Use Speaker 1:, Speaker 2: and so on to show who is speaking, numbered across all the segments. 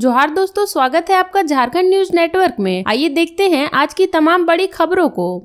Speaker 1: जोहार दोस्तों, स्वागत है आपका झारखंड न्यूज नेटवर्क में। आइए देखते हैं आज की तमाम बड़ी खबरों को।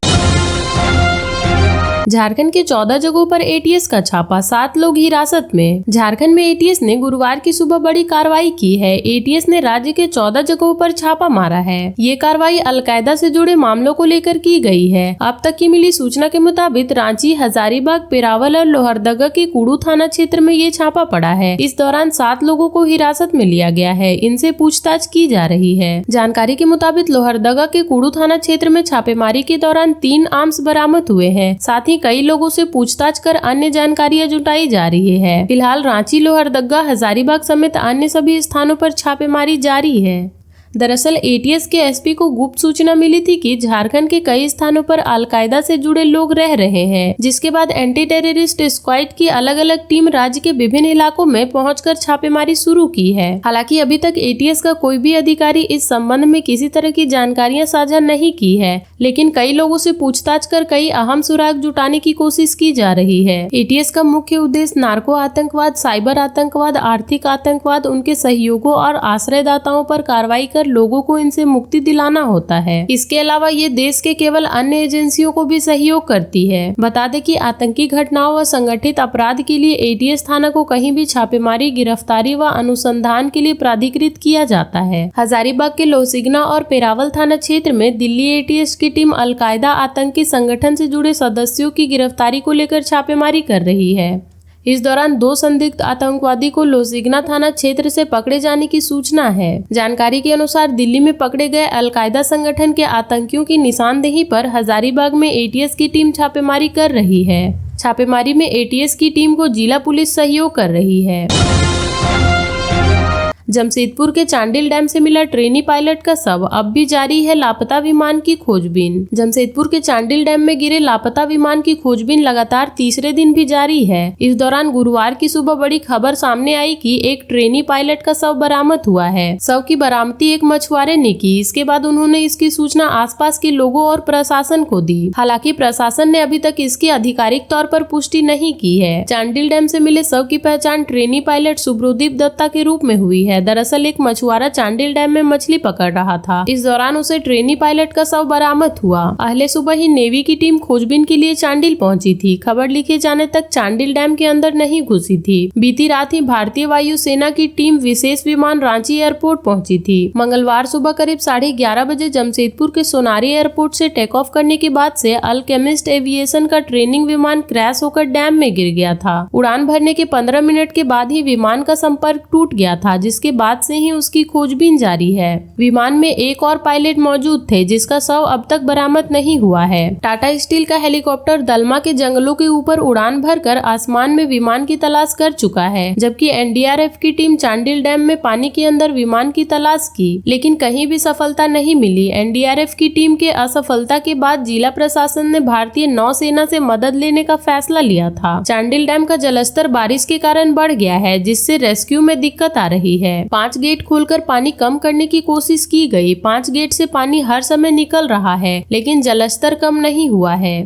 Speaker 1: झारखंड के 14 जगहों पर एटीएस का छापा, 7 लोग हिरासत में। झारखंड में एटीएस ने गुरुवार की सुबह बड़ी कार्रवाई की है। एटीएस ने राज्य के 14 जगहों पर छापा मारा है। ये कार्रवाई अलकायदा से जुड़े मामलों को लेकर की गई है। अब तक की मिली सूचना के मुताबिक रांची, हजारीबाग, पिरावल और लोहरदगा के कुड़ू थाना क्षेत्र में ये छापा पड़ा है। इस दौरान 7 लोगों को हिरासत में लिया गया है। इनसे पूछताछ की जा रही है। जानकारी के मुताबिक लोहरदगा के कुड़ू थाना क्षेत्र में छापेमारी के दौरान 3 आर्म्स बरामद हुए हैं। साथ ही कई लोगों से पूछताछ कर अन्य जानकारियां जुटाई जा रही है। फिलहाल रांची, लोहरदगा, हजारीबाग समेत अन्य सभी स्थानों पर छापेमारी जारी है। दरअसल एटीएस के एसपी को गुप्त सूचना मिली थी कि झारखंड के कई स्थानों पर अलकायदा से जुड़े लोग रह रहे हैं, जिसके बाद एंटी टेररिस्ट स्क्वाड की अलग अलग टीम राज्य के विभिन्न इलाकों में पहुंचकर छापेमारी शुरू की है। हालांकि अभी तक एटीएस का कोई भी अधिकारी इस संबंध में किसी तरह की जानकारियां साझा नहीं की है, लेकिन कई लोगों से पूछताछ कर कई अहम सुराग जुटाने की कोशिश की जा रही है। एटीएस का मुख्य उद्देश्य नार्को आतंकवाद, साइबर आतंकवाद, आर्थिक आतंकवाद, उनके सहयोगों और आश्रयदाताओं पर कार्रवाई कर लोगों को इनसे मुक्ति दिलाना होता है। इसके अलावा ये देश के केवल अन्य एजेंसियों को भी सहयोग करती है। बता दें कि आतंकी घटनाओं व संगठित अपराध के लिए एटीएस थाना को कहीं भी छापेमारी, गिरफ्तारी व अनुसंधान के लिए प्राधिकृत किया जाता है। हजारीबाग के लोहसिगना और पेरावल थाना क्षेत्र में दिल्ली एटीएस की टीम अलकायदा आतंकी संगठन से जुड़े सदस्यों की गिरफ्तारी को लेकर छापेमारी कर रही है। इस दौरान 2 संदिग्ध आतंकवादी को लोहसिगना थाना क्षेत्र से पकड़े जाने की सूचना है। जानकारी के अनुसार दिल्ली में पकड़े गए अलकायदा संगठन के आतंकियों की निशानदेही पर हजारीबाग में एटीएस की टीम छापेमारी कर रही है। छापेमारी में एटीएस की टीम को जिला पुलिस सहयोग कर रही है। जमशेदपुर के चांडिल डैम से मिला ट्रेनी पायलट का शव, अब भी जारी है लापता विमान की खोजबीन। जमशेदपुर के चांडिल डैम में गिरे लापता विमान की खोजबीन लगातार तीसरे दिन भी जारी है। इस दौरान गुरुवार की सुबह बड़ी खबर सामने आई कि एक ट्रेनी पायलट का शव बरामद हुआ है। शव की बरामदी एक मछुआरे ने की। इसके बाद उन्होंने इसकी सूचना आसपास के लोगों और प्रशासन को दी। हालांकि प्रशासन ने अभी तक इसकी आधिकारिक तौर पर पुष्टि नहीं की है। चांडिल डैम से मिले शव की पहचान ट्रेनी पायलट सुब्रोदीप दत्ता के रूप में हुई है। दरअसल एक मछुआरा चांडिल डैम में मछली पकड़ रहा था। इस दौरान उसे ट्रेनी पायलट का शव बरामद हुआ। अगले सुबह ही नेवी की टीम खोजबीन के लिए चांडिल पहुंची थी। खबर लिखे जाने तक चांडिल डैम के अंदर नहीं घुसी थी। बीती रात ही भारतीय वायु सेना की टीम विशेष विमान रांची एयरपोर्ट पहुंची थी। मंगलवार सुबह करीब 11:30 बजे जमशेदपुर के सोनारी एयरपोर्ट से टेक ऑफ करने के बाद से अल्केमिस्ट एविएशन का ट्रेनिंग विमान क्रैश होकर डैम में गिर गया था। उड़ान भरने के 15 मिनट के बाद ही विमान का संपर्क टूट गया था, जिसके बाद से ही उसकी खोजबीन जारी है। विमान में एक और पायलट मौजूद थे, जिसका शव अब तक बरामद नहीं हुआ है। टाटा स्टील का हेलीकॉप्टर दलमा के जंगलों के ऊपर उड़ान भरकर आसमान में विमान की तलाश कर चुका है, जबकि एनडीआरएफ की टीम चांडिल डैम में पानी के अंदर विमान की तलाश की, लेकिन कहीं भी सफलता नहीं मिली। एनडीआरएफ की टीम के असफलता के बाद जिला प्रशासन ने भारतीय नौसेना से मदद लेने का फैसला लिया था। चांडिल डैम का जलस्तर बारिश के कारण बढ़ गया है, जिससे रेस्क्यू में दिक्कत आ रही है। 5 गेट खोलकर पानी कम करने की कोशिश की गई। 5 गेट से पानी हर समय निकल रहा है, लेकिन जलस्तर कम नहीं हुआ है।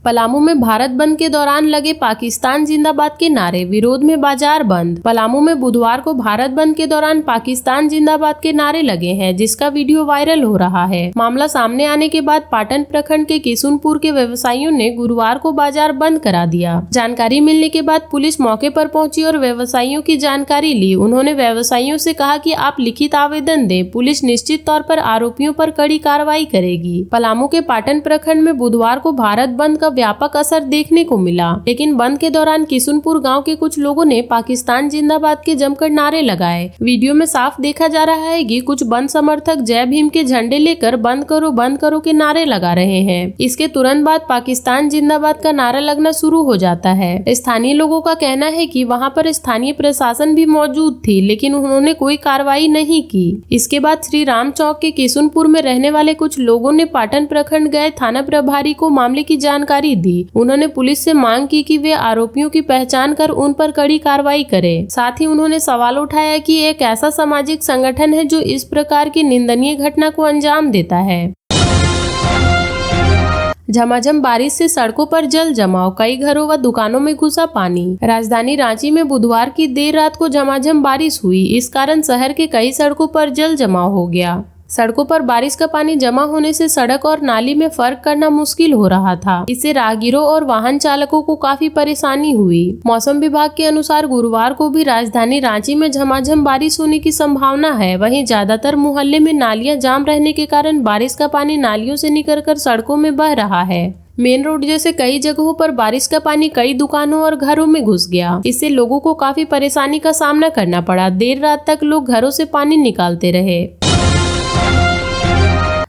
Speaker 1: पलामू में भारत बंद के दौरान लगे पाकिस्तान जिंदाबाद के नारे, विरोध में बाजार बंद। पलामू में बुधवार को भारत बंद के दौरान पाकिस्तान जिंदाबाद के नारे लगे हैं, जिसका वीडियो वायरल हो रहा है। मामला सामने आने के बाद पाटन प्रखंड के किशुनपुर के व्यवसायियों ने गुरुवार को बाजार बंद करा दिया। जानकारी मिलने के बाद पुलिस मौके पर पहुंची और व्यवसायियों की जानकारी ली। उन्होंने व्यवसायियों से कहा कि आप लिखित आवेदन दें, पुलिस निश्चित तौर पर आरोपियों पर कड़ी कार्रवाई करेगी। पलामू के पाटन प्रखंड में बुधवार को भारत बंद का व्यापक असर देखने को मिला, लेकिन बंद के दौरान किशुनपुर गांव के कुछ लोगों ने पाकिस्तान जिंदाबाद के जमकर नारे लगाए। वीडियो में साफ देखा जा रहा है कि कुछ बंद समर्थक जय भीम के झंडे लेकर बंद करो के नारे लगा रहे हैं। इसके तुरंत बाद पाकिस्तान जिंदाबाद का नारा लगना शुरू हो जाता है। स्थानीय लोगों का कहना है कि वहां पर स्थानीय प्रशासन भी मौजूद थी, लेकिन उन्होंने कोई कार्रवाई नहीं की। इसके बाद श्री राम चौक के किशुनपुर में रहने वाले कुछ लोगों ने पाटन प्रखंड गए थाना प्रभारी को मामले की जानकारी दी। उन्होंने पुलिस से मांग की कि वे आरोपियों की पहचान कर उन पर कड़ी कार्रवाई करें। साथ ही उन्होंने सवाल उठाया कि एक ऐसा सामाजिक संगठन है जो इस प्रकार की निंदनीय घटना को अंजाम देता है। झमाझम बारिश से सड़कों पर जल जमाव, कई घरों व दुकानों में घुसा पानी। राजधानी रांची में बुधवार की देर रात को झमाझम बारिश हुई। इस कारण शहर के कई सड़कों पर जल जमाव हो गया। सड़कों पर बारिश का पानी जमा होने से सड़क और नाली में फर्क करना मुश्किल हो रहा था। इससे राहगीरों और वाहन चालकों को काफी परेशानी हुई। मौसम विभाग के अनुसार गुरुवार को भी राजधानी रांची में झमाझम बारिश होने की संभावना है। वहीं ज्यादातर मोहल्ले में नालियां जाम रहने के कारण बारिश का पानी नालियों से निकलकर सड़कों में बह रहा है। मेन रोड जैसे कई जगहों पर बारिश का पानी कई दुकानों और घरों में घुस गया। इससे लोगों को काफी परेशानी का सामना करना पड़ा। देर रात तक लोग घरों से पानी निकालते रहे।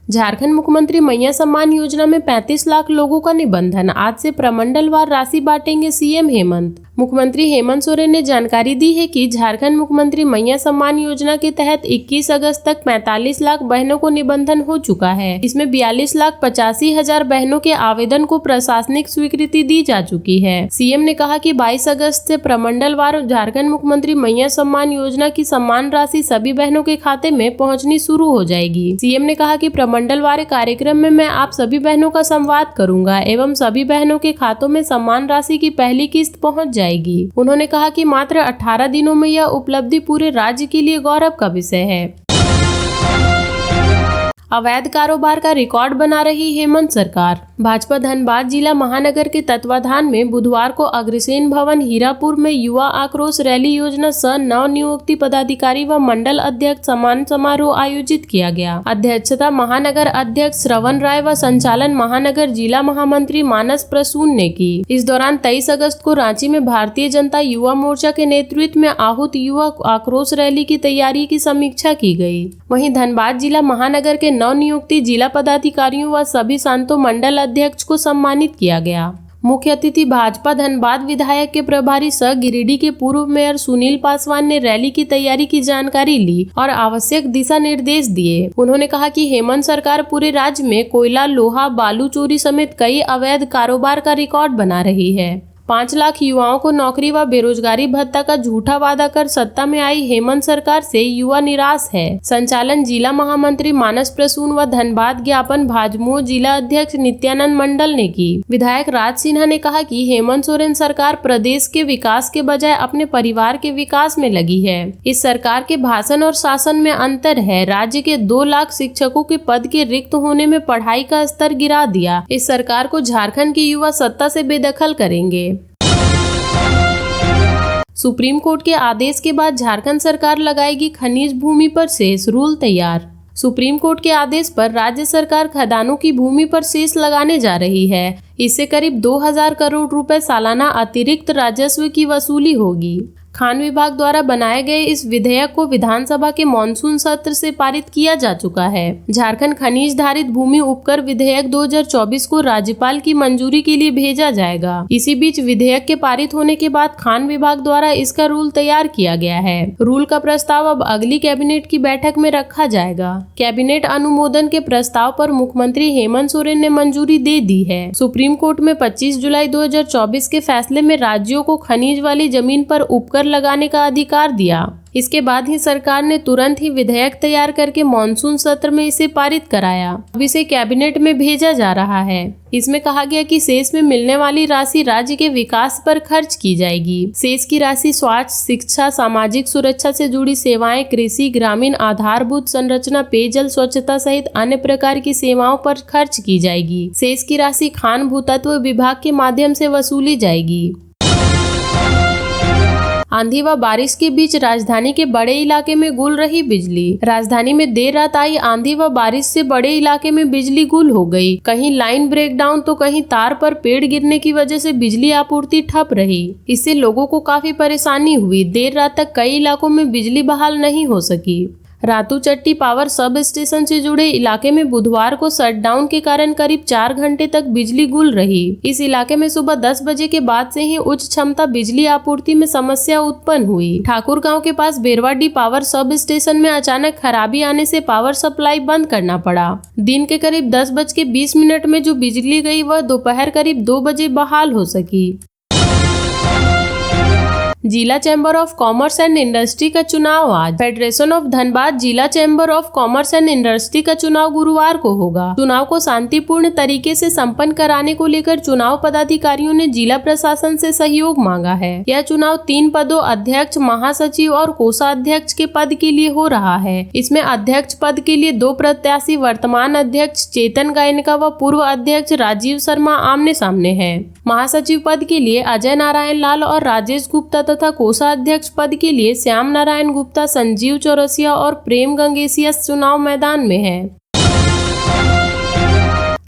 Speaker 1: झारखंड मुख्यमंत्री मैया सम्मान योजना में 35 लाख लोगों का निबंधन। आज से प्रमंडलवार राशि बांटेंगे सीएम हेमंत। मुख्यमंत्री हेमंत सोरेन ने जानकारी दी है कि झारखंड मुख्यमंत्री मैया सम्मान योजना के तहत 21 अगस्त तक 45 लाख बहनों को निबंधन हो चुका है। इसमें 42,85,000 बहनों के आवेदन को प्रशासनिक स्वीकृति दी जा चुकी है। सीएम ने कहा कि 22 अगस्त से प्रमंडलवार झारखंड मुख्यमंत्री मैया सम्मान योजना की सम्मान राशि सभी बहनों के खाते में पहुँचनी शुरू हो जाएगी। सीएम ने कहा कि प्रमंडलवार कार्यक्रम में मैं आप सभी बहनों का संवाद करूंगा एवं सभी बहनों के खातों में सम्मान राशि की पहली किस्त पहुँच जाएगी। उन्होंने कहा कि मात्र 18 दिनों में यह उपलब्धि पूरे राज्य के लिए गौरव का विषय है। अवैध कारोबार का रिकॉर्ड बना रही हेमंत सरकार। भाजपा धनबाद जिला महानगर के तत्वाधान में बुधवार को अग्रसेन भवन हीरापुर में युवा आक्रोश रैली योजना सह नव नियुक्ति पदाधिकारी व मंडल अध्यक्ष सम्मान समारोह आयोजित किया गया। अध्यक्षता महानगर अध्यक्ष श्रवण राय व संचालन महानगर जिला महामंत्री मानस प्रसून ने की। इस दौरान 23 अगस्त को रांची में भारतीय जनता युवा मोर्चा के नेतृत्व में आहूत युवा आक्रोश रैली की तैयारी की समीक्षा की गई। वहीं धनबाद जिला महानगर के नव नियुक्ति जिला पदाधिकारियों व सभी सांतो मंडल अध्यक्ष को सम्मानित किया गया। मुख्य अतिथि भाजपा धनबाद विधायक के प्रभारी सह गिरिडीह के पूर्व मेयर सुनील पासवान ने रैली की तैयारी की जानकारी ली और आवश्यक दिशा निर्देश दिए। उन्होंने कहा कि हेमंत सरकार पूरे राज्य में कोयला, लोहा, बालू चोरी समेत कई अवैध कारोबार का रिकॉर्ड बना रही है। 5 लाख युवाओं को नौकरी व बेरोजगारी भत्ता का झूठा वादा कर सत्ता में आई हेमंत सरकार से युवा निराश है। संचालन जिला महामंत्री मानस प्रसून व धनबाद ज्ञापन भाजमो जिला अध्यक्ष नित्यानंद मंडल ने की। विधायक राज सिन्हा ने कहा कि हेमंत सोरेन सरकार प्रदेश के विकास के बजाय अपने परिवार के विकास में लगी है। इस सरकार के भाषण और शासन में अंतर है। राज्य के 2 लाख शिक्षकों के पद के रिक्त होने में पढ़ाई का स्तर गिरा दिया। इस सरकार को झारखंड के युवा सत्ता से बेदखल करेंगे। सुप्रीम कोर्ट के आदेश के बाद झारखंड सरकार लगाएगी खनिज भूमि पर सेस, रूल तैयार। सुप्रीम कोर्ट के आदेश पर राज्य सरकार खदानों की भूमि पर सेस लगाने जा रही है। इससे करीब 2000 करोड़ रुपए सालाना अतिरिक्त राजस्व की वसूली होगी। खान विभाग द्वारा बनाए गए इस विधेयक को विधानसभा के मॉनसून सत्र से पारित किया जा चुका है। झारखंड खनिज धारित भूमि उपकर विधेयक 2024 को राज्यपाल की मंजूरी के लिए भेजा जाएगा। इसी बीच विधेयक के पारित होने के बाद खान विभाग द्वारा इसका रूल तैयार किया गया है। रूल का प्रस्ताव अब अगली कैबिनेट की बैठक में रखा जाएगा। कैबिनेट अनुमोदन के प्रस्ताव पर मुख्यमंत्री हेमंत सोरेन ने मंजूरी दे दी है। सुप्रीम कोर्ट में 25 जुलाई 2024 के फैसले में राज्यों को खनिज वाली जमीन पर उपकर लगाने का अधिकार दिया। इसके बाद ही सरकार ने तुरंत ही विधेयक तैयार करके मॉनसून सत्र में इसे पारित कराया। अब इसे कैबिनेट में भेजा जा रहा है। इसमें कहा गया कि शेष में मिलने वाली राशि राज्य के विकास पर खर्च की जाएगी। शेष की राशि स्वास्थ्य, शिक्षा, सामाजिक सुरक्षा से जुड़ी सेवाएं, कृषि, ग्रामीण आधारभूत संरचना, पेयजल, स्वच्छता सहित अन्य प्रकार की सेवाओं पर खर्च की जाएगी। शेष की राशि खान भूतत्व विभाग के माध्यम से वसूली जाएगी। आंधी व बारिश के बीच राजधानी के बड़े इलाके में गुल रही बिजली। राजधानी में देर रात आई आंधी व बारिश से बड़े इलाके में बिजली गुल हो गई। कहीं लाइन ब्रेकडाउन तो कहीं तार पर पेड़ गिरने की वजह से बिजली आपूर्ति ठप रही। इससे लोगों को काफी परेशानी हुई। देर रात तक कई इलाकों में बिजली बहाल नहीं हो सकी। रातूचट्टी पावर सब स्टेशन से जुड़े इलाके में बुधवार को शटडाउन के कारण करीब 4 घंटे तक बिजली गुल रही। इस इलाके में सुबह 10 बजे के बाद से ही उच्च क्षमता बिजली आपूर्ति में समस्या उत्पन्न हुई। ठाकुर गांव के पास बेरवाडी पावर सब स्टेशन में अचानक खराबी आने से पावर सप्लाई बंद करना पड़ा। दिन के करीब 10:20 में जो बिजली गई वह दोपहर करीब 2 बजे बहाल हो सकी। जिला chamber of commerce and industry का चुनाव आज। फेडरेशन ऑफ धनबाद जिला chamber of commerce and industry का चुनाव गुरुवार को होगा। चुनाव को शांतिपूर्ण तरीके से संपन्न कराने को लेकर चुनाव पदाधिकारियों ने जिला प्रशासन से सहयोग मांगा है। यह चुनाव 3 पदों अध्यक्ष, महासचिव और कोषाध्यक्ष के पद के लिए हो रहा है। इसमें अध्यक्ष पद के लिए 2 प्रत्याशी वर्तमान अध्यक्ष चेतन गायनका व पूर्व अध्यक्ष राजीव शर्मा आमने सामने हैं। महासचिव पद के लिए अजय नारायण लाल और राजेश गुप्ता तथा कोषाध्यक्ष पद के लिए श्याम नारायण गुप्ता, संजीव चौरसिया और प्रेम गंगेसिया चुनाव मैदान में हैं।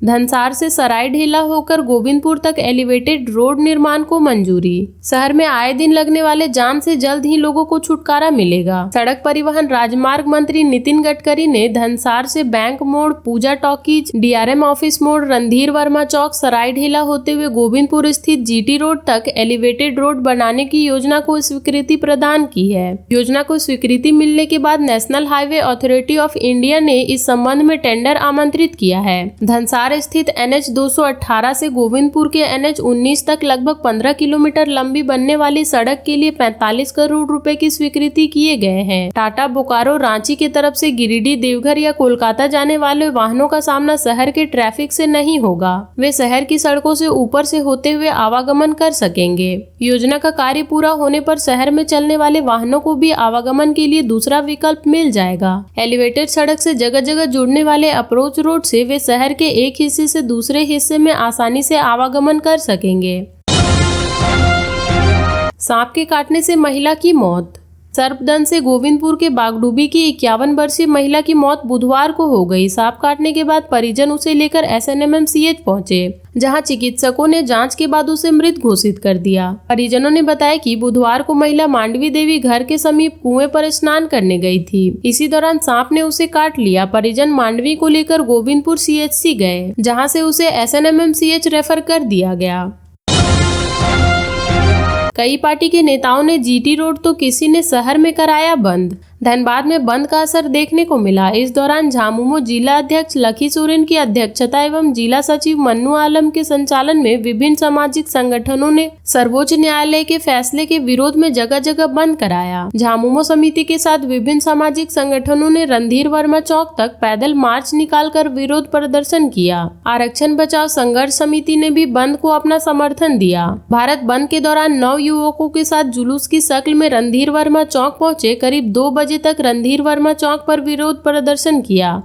Speaker 1: धनसार से सरायढेला होकर गोविंदपुर तक एलिवेटेड रोड निर्माण को मंजूरी। शहर में आए दिन लगने वाले जाम से जल्द ही लोगों को छुटकारा मिलेगा। सड़क परिवहन राजमार्ग मंत्री नितिन गडकरी ने धनसार से बैंक मोड़, पूजा टॉकीज, डीआरएम ऑफिस मोड़, रणधीर वर्मा चौक, सरायढेला होते हुए गोविंदपुर स्थित जीटी रोड तक एलिवेटेड रोड बनाने की योजना को स्वीकृति प्रदान की है। योजना को स्वीकृति मिलने के बाद national highway authority of India ने इस संबंध में टेंडर आमंत्रित किया है। धनसार स्थित NH 218 से गोविंदपुर के NH 19 तक लगभग 15 किलोमीटर लंबी बनने वाली सड़क के लिए 45 करोड़ रुपए की स्वीकृति किए गए हैं। टाटा, बोकारो, रांची की तरफ से गिरिडीह, देवघर या कोलकाता जाने वाले वाहनों का सामना शहर के ट्रैफिक से नहीं होगा। वे शहर की सड़कों से ऊपर से होते हुए आवागमन कर सकेंगे। योजना का कार्य पूरा होने पर शहर में चलने वाले वाहनों को भी आवागमन के लिए दूसरा विकल्प मिल जाएगा। एलिवेटेड सड़क से जगह जगह जुड़ने वाले अप्रोच रोड से वे शहर के एक हिस्से से दूसरे हिस्से में आसानी से आवागमन कर सकेंगे। सांप के काटने से महिला की मौत। सर्पदंश से गोविंदपुर के बागडूबी की 51 वर्षीय महिला की मौत बुधवार को हो गई। सांप काटने के बाद परिजन उसे लेकर SNMMCH पहुंचे, जहां चिकित्सकों ने जांच के बाद उसे मृत घोषित कर दिया। परिजनों ने बताया कि बुधवार को महिला मांडवी देवी घर के समीप कुएं पर स्नान करने गई थी। इसी दौरान सांप ने उसे काट लिया। परिजन मांडवी को लेकर गोविंदपुर CHC गए, जहाँ से उसे SNMMCH रेफर कर दिया गया। कई पार्टी के नेताओं ने GT रोड तो किसी ने शहर में कराया बंद। धनबाद में बंद का असर देखने को मिला। इस दौरान झामुमो जिला अध्यक्ष लखी सोरेन की अध्यक्षता एवं जिला सचिव मन्नू आलम के संचालन में विभिन्न सामाजिक संगठनों ने सर्वोच्च न्यायालय के फैसले के विरोध में जगह जगह बंद कराया। झामुमो समिति के साथ विभिन्न सामाजिक संगठनों ने रणधीर वर्मा चौक तक पैदल मार्च निकालकर विरोध प्रदर्शन किया। आरक्षण बचाओ संघर्ष समिति ने भी बंद को अपना समर्थन दिया। भारत बंद के दौरान 9 युवकों के साथ जुलूस की शक्ल में रणधीर वर्मा चौक पहुंचे। करीब 2 बजे तक रणधीर वर्मा चौक पर विरोध प्रदर्शन किया।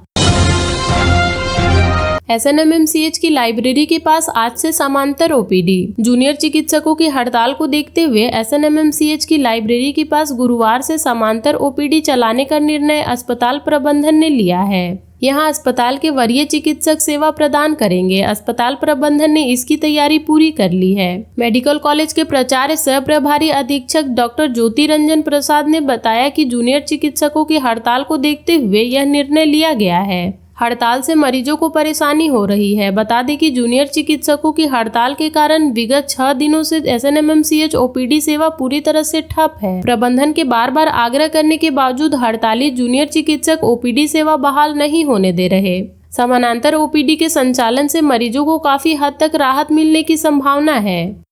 Speaker 1: SNMMCH की लाइब्रेरी के पास आज से समांतर OPD। जूनियर चिकित्सकों की हड़ताल को देखते हुए SNMMCH की लाइब्रेरी के पास गुरुवार से समांतर OPD चलाने का निर्णय अस्पताल प्रबंधन ने लिया है। यहाँ अस्पताल के वरीय चिकित्सक सेवा प्रदान करेंगे। अस्पताल प्रबंधन ने इसकी तैयारी पूरी कर ली है। मेडिकल कॉलेज के प्राचार्य सह प्रभारी अधीक्षक डॉक्टर ज्योति रंजन प्रसाद ने बताया कि जूनियर चिकित्सकों की हड़ताल को देखते हुए यह निर्णय लिया गया है। हड़ताल से मरीजों को परेशानी हो रही है। बता दें कि जूनियर चिकित्सकों की हड़ताल के कारण विगत 6 दिनों से SNMMCH OPD सेवा पूरी तरह से ठप है। प्रबंधन के बार बार आग्रह करने के बावजूद हड़ताली जूनियर चिकित्सक OPD सेवा बहाल नहीं होने दे रहे। समानांतर OPD के संचालन से मरीजों को काफी हद तक राहत मिलने की संभावना है।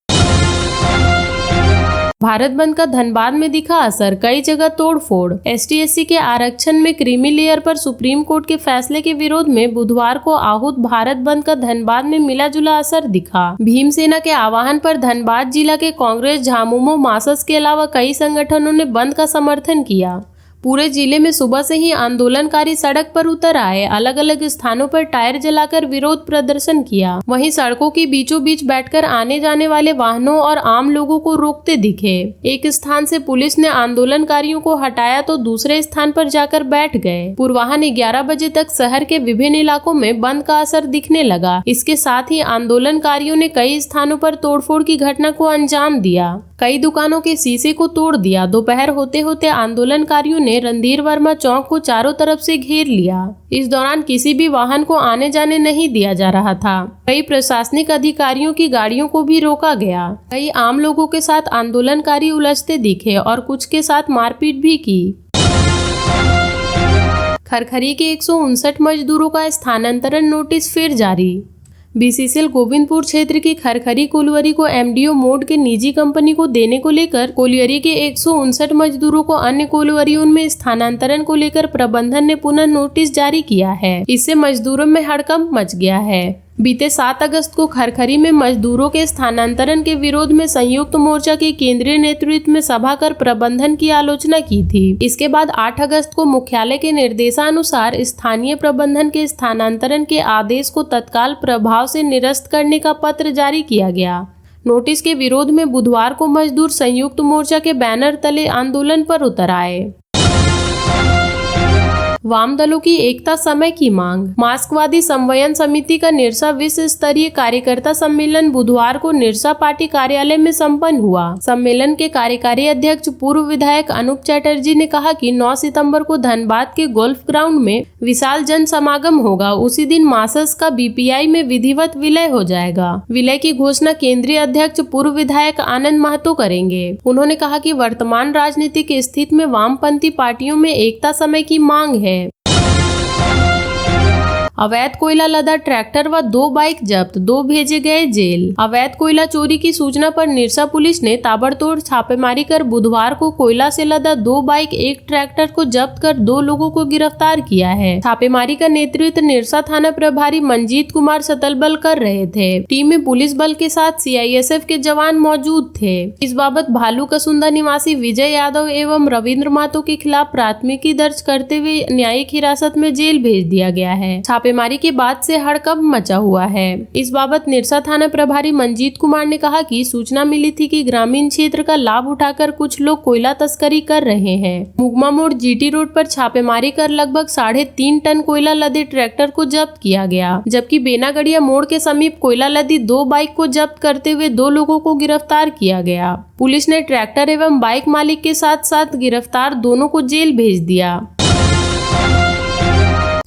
Speaker 1: भारत बंद का धनबाद में दिखा असर, कई जगह तोड़फोड़। ST/SC के आरक्षण में क्रीमी लेयर पर सुप्रीम कोर्ट के फैसले के विरोध में बुधवार को आहूत भारत बंद का धनबाद में मिला जुला असर दिखा। भीमसेना के आह्वान पर धनबाद जिला के कांग्रेस, झामुमो, मासस के अलावा कई संगठनों ने बंद का समर्थन किया। पूरे जिले में सुबह से ही आंदोलनकारी सड़क पर उतर आए। अलग अलग स्थानों पर टायर जलाकर विरोध प्रदर्शन किया। वहीं सड़कों के बीचों बीच बैठकर आने जाने वाले वाहनों और आम लोगों को रोकते दिखे। एक स्थान से पुलिस ने आंदोलनकारियों को हटाया तो दूसरे स्थान पर जाकर बैठ गए। पूर्वाह्न 11 बजे तक शहर के विभिन्न इलाकों में बंद का असर दिखने लगा। इसके साथ ही आंदोलनकारियों ने कई स्थानों पर तोड़फोड़ की घटना को अंजाम दिया। कई दुकानों के शीशे को तोड़ दिया। दोपहर होते होते आंदोलनकारियों ने रणधीर वर्मा चौक को चारों तरफ से घेर लिया। इस दौरान किसी भी वाहन को आने जाने नहीं दिया जा रहा था। कई प्रशासनिक अधिकारियों की गाड़ियों को भी रोका गया। कई आम लोगों के साथ आंदोलनकारी उलझते दिखे और कुछ के साथ मारपीट भी की। खरखरी के 159 मजदूरों का स्थानांतरण नोटिस फिर जारी। बीसीसीएल गोविंदपुर क्षेत्र की खरखरी कोलियरी को एमडीओ मोड के निजी कंपनी को देने को लेकर कोलियरी के 159 मजदूरों को अन्य कोलियरियों में स्थानांतरण को लेकर प्रबंधन ने पुनः नोटिस जारी किया है। इससे मजदूरों में हड़कंप मच गया है। बीते 7 अगस्त को खरखरी में मजदूरों के स्थानांतरण के विरोध में संयुक्त मोर्चा के केंद्रीय नेतृत्व में सभा कर प्रबंधन की आलोचना की थी। इसके बाद 8 अगस्त को मुख्यालय के निर्देशानुसार स्थानीय प्रबंधन के स्थानांतरण के आदेश को तत्काल प्रभाव से निरस्त करने का पत्र जारी किया गया। नोटिस के विरोध में बुधवार को मजदूर संयुक्त मोर्चा के बैनर तले आंदोलन पर उतर आए। वाम दलों की एकता समय की मांग। मार्क्सवादी समन्वयन समिति का निरसा विश्व स्तरीय कार्यकर्ता सम्मेलन बुधवार को निरसा पार्टी कार्यालय में संपन्न हुआ। सम्मेलन के कार्यकारी अध्यक्ष पूर्व विधायक अनूप चटर्जी ने कहा कि 9 सितंबर को धनबाद के गोल्फ ग्राउंड में विशाल जन समागम होगा। उसी दिन मासस का बीपीआई में विधिवत विलय हो जाएगा। विलय की घोषणा केंद्रीय अध्यक्ष पूर्व विधायक आनंद महतो करेंगे। उन्होंने कहा कि वर्तमान राजनीतिक स्थिति में वामपंथी पार्टियों में एकता समय की मांग है। अवैध कोयला लदा ट्रैक्टर व 2 बाइक जब्त, 2 भेजे गए जेल। अवैध कोयला चोरी की सूचना पर निरसा पुलिस ने ताबड़तोड़ छापेमारी कर बुधवार को कोयला से लदा 2 बाइक, 1 ट्रैक्टर को जब्त कर 2 लोगों को गिरफ्तार किया है। छापेमारी का नेतृत्व निरसा थाना प्रभारी मंजीत कुमार सतलबल कर रहे थे। टीम में पुलिस बल के साथ सीआईएसएफ के जवान मौजूद थे। इस बाबत भालू कसुंदा निवासी विजय यादव एवं रविंद्र महतो के खिलाफ प्राथमिकी दर्ज करते हुए न्यायिक हिरासत में जेल भेज दिया गया है। छापेमारी के बाद से हड़कंप मचा हुआ है। इस बाबत निरसा थाना प्रभारी मंजीत कुमार ने कहा कि सूचना मिली थी कि ग्रामीण क्षेत्र का लाभ उठाकर कुछ लोग कोयला तस्करी कर रहे हैं। मुगमा मोड़ जीटी रोड पर छापेमारी कर लगभग 3.5 टन कोयला लदे ट्रैक्टर को जब्त किया गया, जबकि बेनागढ़िया मोड़ के समीप कोयला लदी 2 बाइक को जब्त करते हुए 2 लोगों को गिरफ्तार किया गया। पुलिस ने ट्रैक्टर एवं बाइक मालिक के साथ साथ गिरफ्तार दोनों को जेल भेज दिया।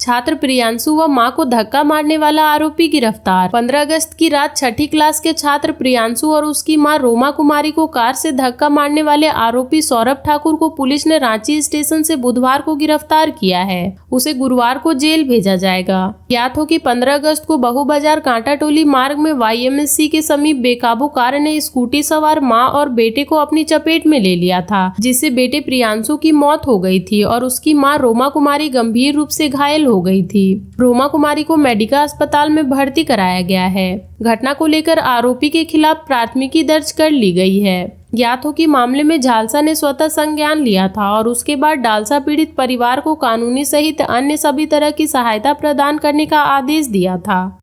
Speaker 1: छात्र प्रियांशु व मां को धक्का मारने वाला आरोपी गिरफ्तार। 15 अगस्त की रात 6ठी क्लास के छात्र प्रियांशु और उसकी मां रोमा कुमारी को कार से धक्का मारने वाले आरोपी सौरभ ठाकुर को पुलिस ने रांची स्टेशन से बुधवार को गिरफ्तार किया है। उसे गुरुवार को जेल भेजा जाएगा। ज्ञात हो कि 15 अगस्त को बहु बाजार कांटा टोली मार्ग में YMCA के समीप बेकाबू कार ने स्कूटी सवार मां और बेटे को अपनी चपेट में ले लिया था, जिससे बेटे प्रियांशु की मौत हो गई थी और उसकी मां रोमा कुमारी गंभीर रूप से घायल हो गई थी। रोमा कुमारी को मेडिकल अस्पताल में भर्ती कराया गया है। घटना को लेकर आरोपी के खिलाफ प्राथमिकी दर्ज कर ली गई है। ज्ञात हो कि मामले में झालसा ने स्वतः संज्ञान लिया था और उसके बाद डालसा पीड़ित परिवार को कानूनी सहित अन्य सभी तरह की सहायता प्रदान करने का आदेश दिया था।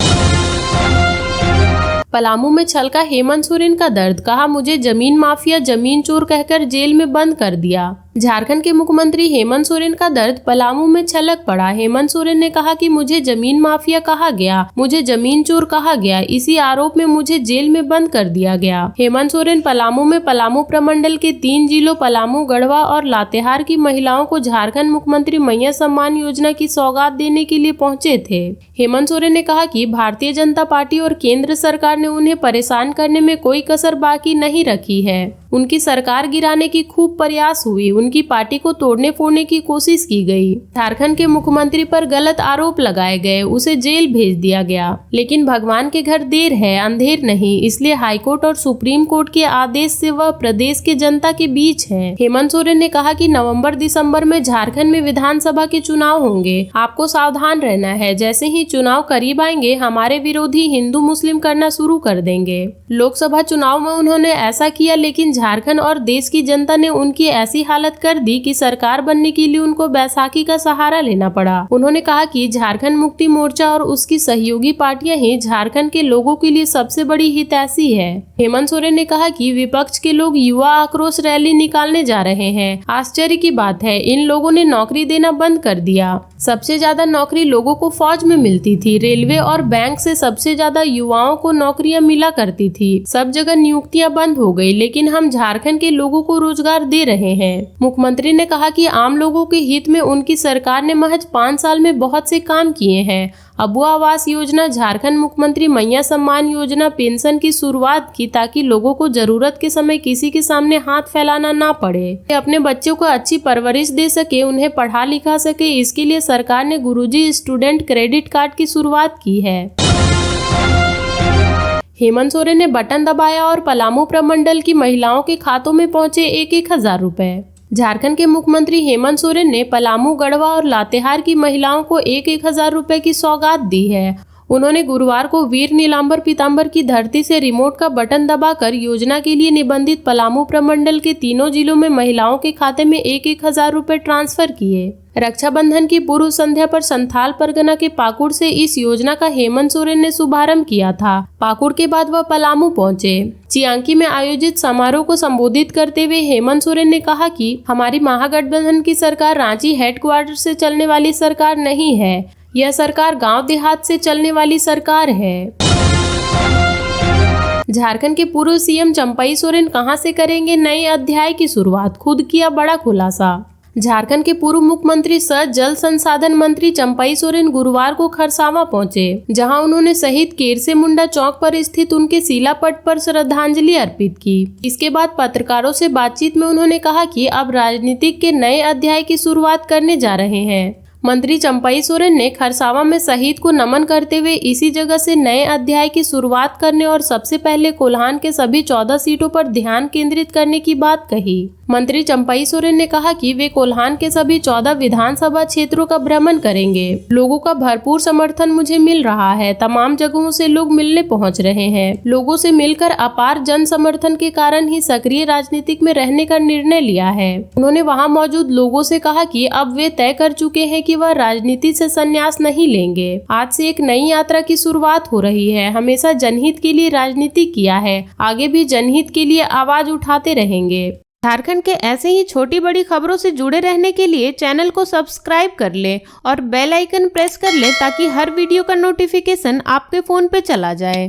Speaker 1: पलामू में छलका हेमंत सोरेन का दर्द, कहा मुझे जमीन माफिया जमीन चोर कहकर जेल में बंद कर दिया। झारखंड के मुख्यमंत्री हेमंत सोरेन का दर्द पलामू में छलक पड़ा। हेमंत सोरेन ने कहा कि मुझे जमीन माफिया कहा गया, मुझे जमीन चोर कहा गया, इसी आरोप में मुझे जेल में बंद कर दिया गया। हेमंत सोरेन पलामू में पलामू प्रमंडल के 3 जिलों पलामू, गढ़वा और लातेहार की महिलाओं को झारखंड मुख्यमंत्री मैया सम्मान योजना की सौगात देने के लिए पहुंचे थे। हेमंत सोरेन ने कहा कि भारतीय जनता पार्टी और केंद्र सरकार ने उन्हें परेशान करने में कोई कसर बाकी नहीं रखी है। उनकी सरकार गिराने की खूब प्रयास हुई, उनकी पार्टी को तोड़ने फोड़ने की कोशिश की गई। झारखंड के मुख्यमंत्री पर गलत आरोप लगाए गए, उसे जेल भेज दिया गया। लेकिन भगवान के घर देर है अंधेर नहीं, इसलिए हाईकोर्ट और सुप्रीम कोर्ट के आदेश से वह प्रदेश के जनता के बीच है। हेमंत सोरेन ने कहा कि नवंबर दिसंबर में झारखंड में विधानसभा के चुनाव होंगे, आपको सावधान रहना है। जैसे ही चुनाव करीब आएंगे हमारे विरोधी हिंदू मुस्लिम करना शुरू कर देंगे। लोकसभा चुनाव में उन्होंने ऐसा किया, लेकिन झारखंड और देश की जनता ने उनकी ऐसी हालत कर दी कि सरकार बनने के लिए उनको बैसाखी का सहारा लेना पड़ा। उन्होंने कहा कि झारखंड मुक्ति मोर्चा और उसकी सहयोगी पार्टियां ही झारखंड के लोगों के लिए सबसे बड़ी हितैषी है। हेमंत सोरेन ने कहा कि विपक्ष के लोग युवा आक्रोश रैली निकालने जा रहे हैं। आश्चर्य की बात है, इन लोगों ने नौकरी देना बंद कर दिया। सबसे ज्यादा नौकरी लोगों को फौज में मिलती थी, रेलवे और बैंक से सबसे ज्यादा युवाओं को नौकरियां मिला करती थी। सब जगह नियुक्तियां बंद हो गई, लेकिन हम झारखंड के लोगों को रोजगार दे रहे हैं। मुख्यमंत्री ने कहा कि आम लोगों के हित में उनकी सरकार ने महज 5 साल में बहुत से काम किए हैं। अबुआ आवास योजना, झारखंड मुख्यमंत्री मैया सम्मान योजना, पेंशन की शुरुआत की ताकि लोगों को जरूरत के समय किसी के सामने हाथ फैलाना ना पड़े। अपने बच्चों को अच्छी परवरिश दे सके, उन्हें पढ़ा लिखा सके, इसके लिए सरकार ने गुरुजी स्टूडेंट क्रेडिट कार्ड की शुरुआत की है। हेमंत सोरेन ने बटन दबाया और पलामू प्रमंडल की महिलाओं के खातों में पहुंचे 1,000 रुपए। झारखंड के मुख्यमंत्री हेमंत सोरेन ने पलामू, गढ़वा और लातेहार की महिलाओं को 1,000 रुपए की सौगात दी है। उन्होंने गुरुवार को वीर नीलांबर पीतांबर की धरती से रिमोट का बटन दबाकर योजना के लिए निबंधित पलामू प्रमंडल के तीनों जिलों में महिलाओं के खाते में 1,000 रुपए ट्रांसफर किए। रक्षाबंधन की पूर्व संध्या पर संथाल परगना के पाकुड़ से इस योजना का हेमंत सोरेन ने शुभारंभ किया था। पाकुड़ के बाद वह पलामू पहुंचे। चियांकी में आयोजित समारोह को संबोधित करते हुए हेमंत सोरेन ने कहा कि हमारी महागठबंधन की सरकार रांची हेडक्वार्टर से चलने वाली सरकार नहीं है। यह सरकार गांव देहात से चलने वाली सरकार है। झारखंड के पूर्व सीएम चंपई सोरेन कहां से करेंगे नए अध्याय की शुरुआत, खुद किया बड़ा खुलासा। झारखंड के पूर्व मुख्यमंत्री सह जल संसाधन मंत्री चंपई सोरेन गुरुवार को खरसावां पहुंचे, जहां उन्होंने शहीद केरसे मुंडा चौक पर स्थित उनके शिलापट पर श्रद्धांजलि अर्पित की। इसके बाद पत्रकारों से बातचीत में उन्होंने कहा कि अब राजनीतिक के नए अध्याय की शुरुआत करने जा रहे हैं। मंत्री चंपई सोरेन ने खरसावां में शहीद को नमन करते हुए इसी जगह से नए अध्याय की शुरुआत करने और सबसे पहले कोल्हान के सभी 14 सीटों पर ध्यान केंद्रित करने की बात कही। मंत्री चंपई सोरेन ने कहा कि वे कोल्हान के सभी 14 विधानसभा क्षेत्रों का भ्रमण करेंगे। लोगों का भरपूर समर्थन मुझे मिल रहा है। तमाम जगहों से लोग मिलने पहुंच रहे हैं। लोगों से मिलकर अपार जन समर्थन के कारण ही सक्रिय राजनीतिक में रहने का निर्णय लिया है। उन्होंने वहां मौजूद लोगों से कहा कि अब वे तय कर चुके हैं कि वह राजनीति से संन्यास नहीं लेंगे। आज से एक नई यात्रा की शुरुआत हो रही है। हमेशा जनहित के लिए राजनीति किया है, आगे भी जनहित के लिए आवाज उठाते रहेंगे। झारखंड के ऐसे ही छोटी बड़ी खबरों से जुड़े रहने के लिए चैनल को सब्सक्राइब कर लें और बेल आइकन प्रेस कर लें ताकि हर वीडियो का नोटिफिकेशन आपके फोन पे चला जाए।